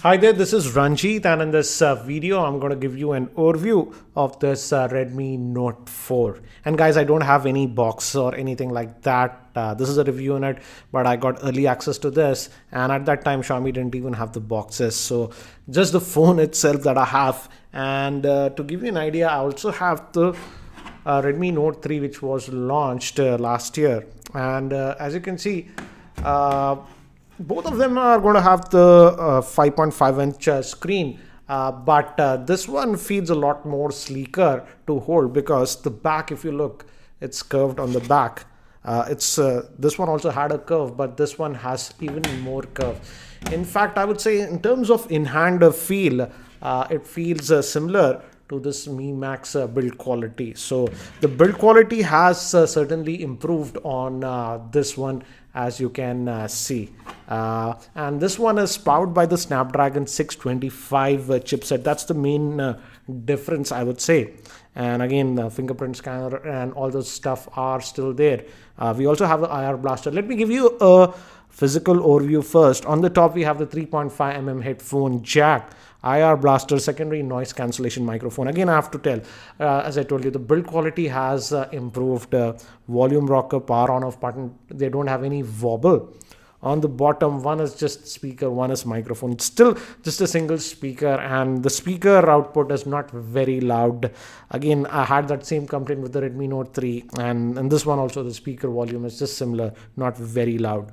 Hi there, this is Ranjit, and in this video, I'm going to give you an overview of this Redmi Note 4. And guys, I don't have any box or anything like that. This is a review on it, but I got early access to this, and at that time, Xiaomi didn't even have the boxes. So just the phone itself that I have. And to give you an idea, I also have the Redmi Note 3, which was launched last year. And as you can see, both of them are going to have the 5.5-inch screen, but this one feels a lot more sleeker to hold because the back, if you look, it's curved on the back. This one also had a curve, but this one has even more curve. In fact, I would say in terms of in-hand feel, it feels similar to this Mi Max build quality. So the build quality has certainly improved on this one, as you can see. And this one is powered by the Snapdragon 625 chipset. That's the main difference, I would say. And again, the fingerprint scanner and all those stuff are still there. We also have the IR blaster. Let me give you a physical overview first. On the top, we have the 3.5 headphone jack, IR blaster, secondary noise cancellation microphone. Again, I have to tell, as I told you, the build quality has improved. Volume rocker, power on off button, they don't have any wobble. On the bottom, one is just speaker, one is microphone. It's still just a single speaker, and the speaker output is not very loud. Again, I had that same complaint with the Redmi Note 3, and this one also, the speaker volume is just similar, not very loud.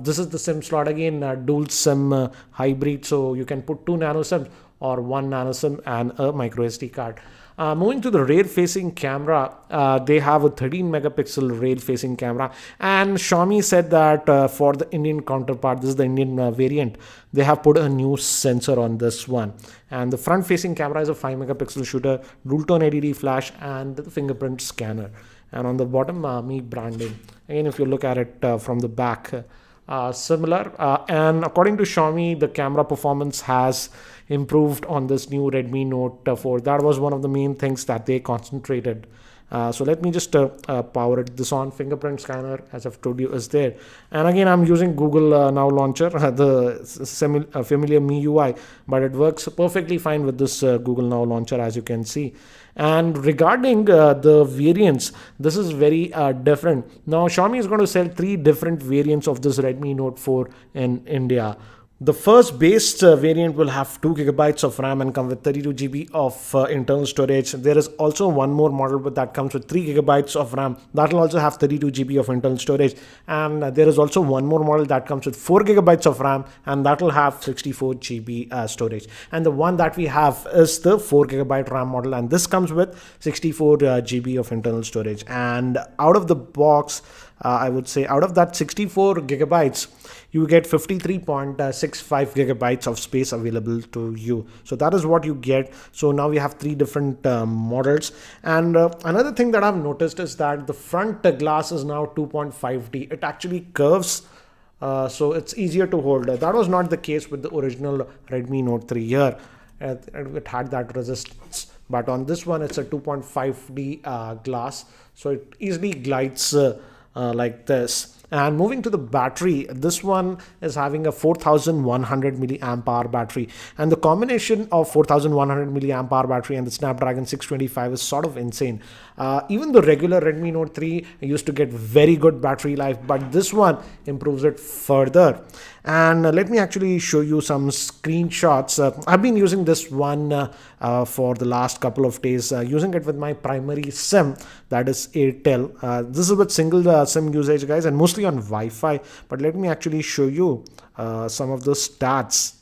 This is the SIM slot, again, dual SIM hybrid, so you can put 2 nano SIMs or 1 nano SIM and a micro SD card. Moving to the rear-facing camera, they have a 13 megapixel rear-facing camera, and Xiaomi said that for the Indian counterpart, this is the Indian variant, they have put a new sensor on this one. And the front-facing camera is a 5 megapixel shooter, dual-tone LED flash, and the fingerprint scanner. And on the bottom, Mi branding. Again, if you look at it from the back, similar. And according to Xiaomi, the camera performance has improved on this new Redmi Note 4. That was one of the main things that they concentrated. So let me just power this on. Fingerprint scanner, as I've told you, is there. And again, I'm using Google Now Launcher, the familiar MIUI, but it works perfectly fine with this Google Now Launcher, as you can see. And regarding the variants, this is very different. Now, Xiaomi is going to sell 3 different variants of this Redmi Note 4 in India. The first base variant will have 2 gigabytes of RAM and come with 32 GB of internal storage. There is also one more model that comes with 3 gigabytes of RAM. That will also have 32 GB of internal storage. And there is also one more model that comes with 4 gigabytes of RAM, and that will have 64 GB storage. And the one that we have is the 4 gigabyte RAM model, and this comes with 64 GB of internal storage. And out of the box, I would say out of that 64 gigabytes, you get 53.65 gigabytes of space available to you. So that is what you get. So now we have 3 different models. And another thing that I've noticed is that the front glass is now 2.5D. It actually curves. So it's easier to hold. That was not the case with the original Redmi Note 3 here. It had that resistance. But on this one, it's a 2.5D glass. So it easily glides like this. And moving to the battery, this one is having a 4100 milliamp hour battery, and the combination of 4100 milliamp hour battery and the Snapdragon 625 is sort of insane. Even the regular Redmi Note 3 used to get very good battery life, but this one improves it further. And let me actually show you some screenshots. I've been using this one for the last couple of days, using it with my primary SIM, that is Airtel. This is with single SIM usage, guys, and mostly on Wi-Fi. But let me actually show you some of the stats.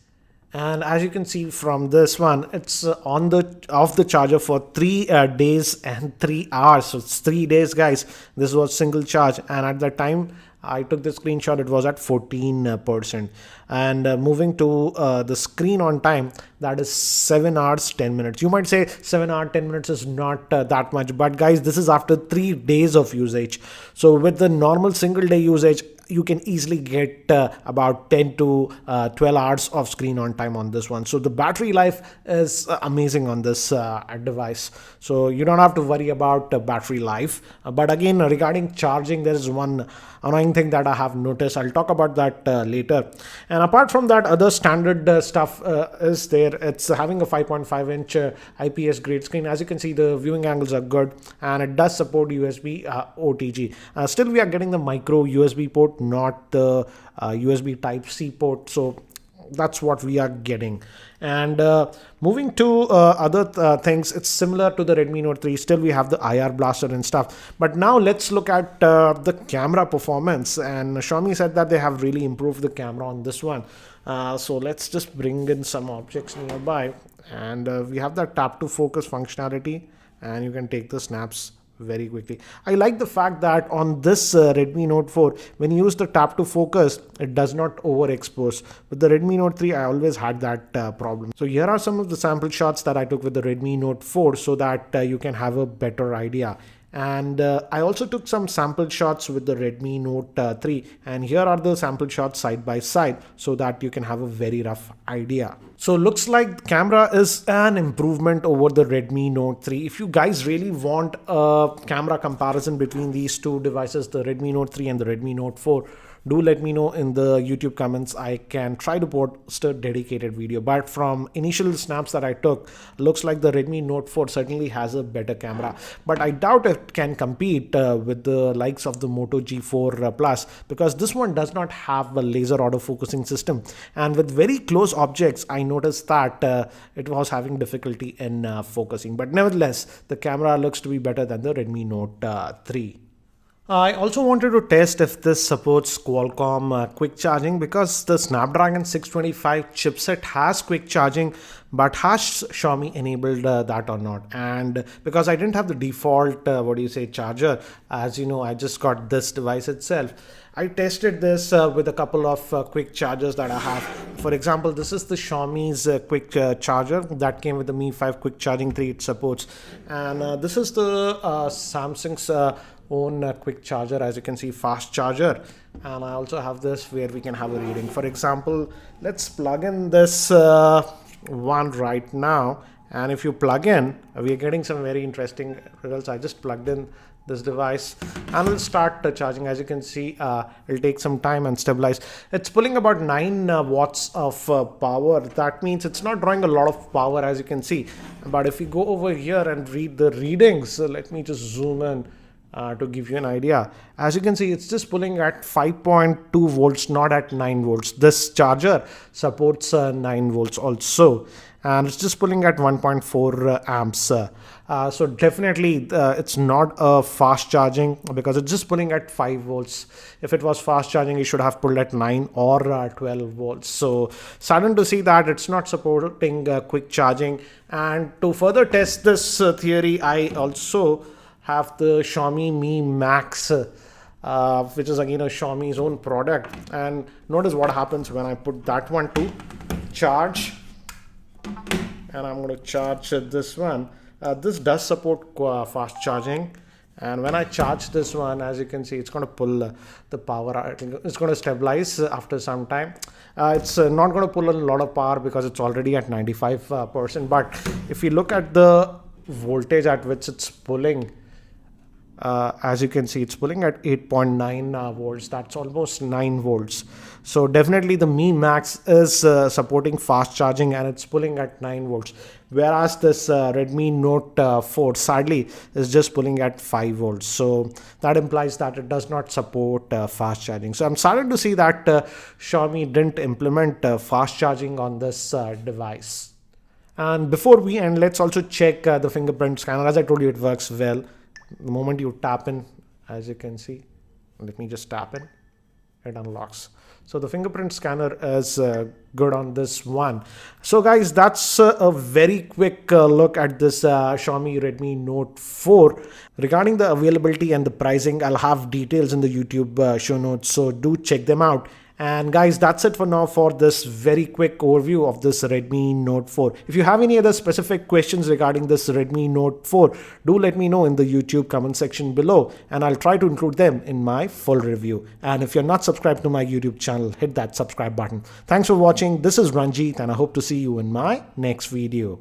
And as you can see from this one, it's off the charger for 3 days and 3 hours. So it's 3 days, guys. This was single charge, and at the time I took the screenshot, it was at 14%. And moving to the screen on time, that is 7 hours 10 minutes. You might say 7 hours 10 minutes is not that much, but guys, this is after 3 days of usage. So with the normal single day usage, you can easily get about 10 to 12 hours of screen on time on this one. So the battery life is amazing on this device. So you don't have to worry about battery life. But again, regarding charging, there is one annoying thing that I have noticed. I'll talk about that later. And apart from that, other standard stuff is there. It's having a 5.5-inch IPS grade screen. As you can see, the viewing angles are good, and it does support USB OTG. Still, we are getting the micro USB port, not the USB Type-C port. So that's what we are getting. And moving to other things, it's similar to the Redmi Note 3. Still, we have the IR blaster and stuff. But now let's look at the camera performance. And Xiaomi said that they have really improved the camera on this one. So let's just bring in some objects nearby. And we have the tap to focus functionality, and you can take the snaps very quickly. I like the fact that on this Redmi Note 4, when you use the tap to focus, it does not overexpose. With the Redmi Note 3, I always had that problem. So here are some of the sample shots that I took with the Redmi Note 4 so that you can have a better idea. And I also took some sample shots with the Redmi Note 3, and here are the sample shots side by side so that you can have a very rough idea. So looks like the camera is an improvement over the Redmi Note 3. If you guys really want a camera comparison between these two devices, the Redmi Note 3 and the Redmi Note 4, do let me know in the YouTube comments. I can try to post a dedicated video. But from initial snaps that I took, looks like the Redmi Note 4 certainly has a better camera. But I doubt it can compete with the likes of the Moto G4 Plus, because this one does not have a laser autofocusing system. And with very close objects, I noticed that it was having difficulty in focusing. But nevertheless, the camera looks to be better than the Redmi Note 3. I also wanted to test if this supports Qualcomm quick charging, because the Snapdragon 625 chipset has quick charging, but has Xiaomi enabled that or not? And because I didn't have the default charger, as you know, I just got this device itself. I tested this with a couple of quick chargers that I have. For example, this is the Xiaomi's quick charger that came with the Mi 5 quick charging 3 it supports. And this is the Samsung's own quick charger, as you can see, fast charger. And I also have this where we can have a reading. For example, let's plug in this one right now, and if you plug in, we are getting some very interesting results. I just plugged in this device and we'll start charging. As you can see, it'll take some time and stabilize. It's pulling about 9 watts of power. That means it's not drawing a lot of power, as you can see. But if we go over here and read the readings, let me just zoom in to give you an idea. As you can see, it's just pulling at 5.2 volts, not at 9 volts. This charger supports 9 volts also, and it's just pulling at 1.4 amps. So definitely it's not a fast charging, because it's just pulling at 5 volts. If it was fast charging, it should have pulled at 9 or 12 volts. So saddened to see that it's not supporting quick charging. And to further test this theory, I also have the Xiaomi Mi Max, which is again a Xiaomi's own product. And notice what happens when I put that one to charge, and I'm going to charge this one. This does support fast charging, and when I charge this one, as you can see, it's going to pull the power. I think it's going to stabilize after some time. It's not going to pull a lot of power because it's already at 95%. But if you look at the voltage at which it's pulling, as you can see, it's pulling at 8.9 volts. That's almost 9 volts. So definitely the Mi Max is supporting fast charging, and it's pulling at 9 volts. Whereas this Redmi Note 4 sadly is just pulling at 5 volts. So that implies that it does not support fast charging. So I'm saddened to see that Xiaomi didn't implement fast charging on this device. And before we end, let's also check the fingerprint scanner. As I told you, it works well. The moment you tap in, as you can see, let me just tap in, it unlocks. So the fingerprint scanner is good on this one. So guys, that's a very quick look at this Xiaomi Redmi Note 4. Regarding the availability and the pricing, I'll have details in the YouTube show notes, so do check them out. And guys, that's it for now for this very quick overview of this Redmi Note 4. If you have any other specific questions regarding this Redmi Note 4, do let me know in the YouTube comment section below, and I'll try to include them in my full review. And if you're not subscribed to my YouTube channel, hit that subscribe button. Thanks for watching. This is Ranjit, and I hope to see you in my next video.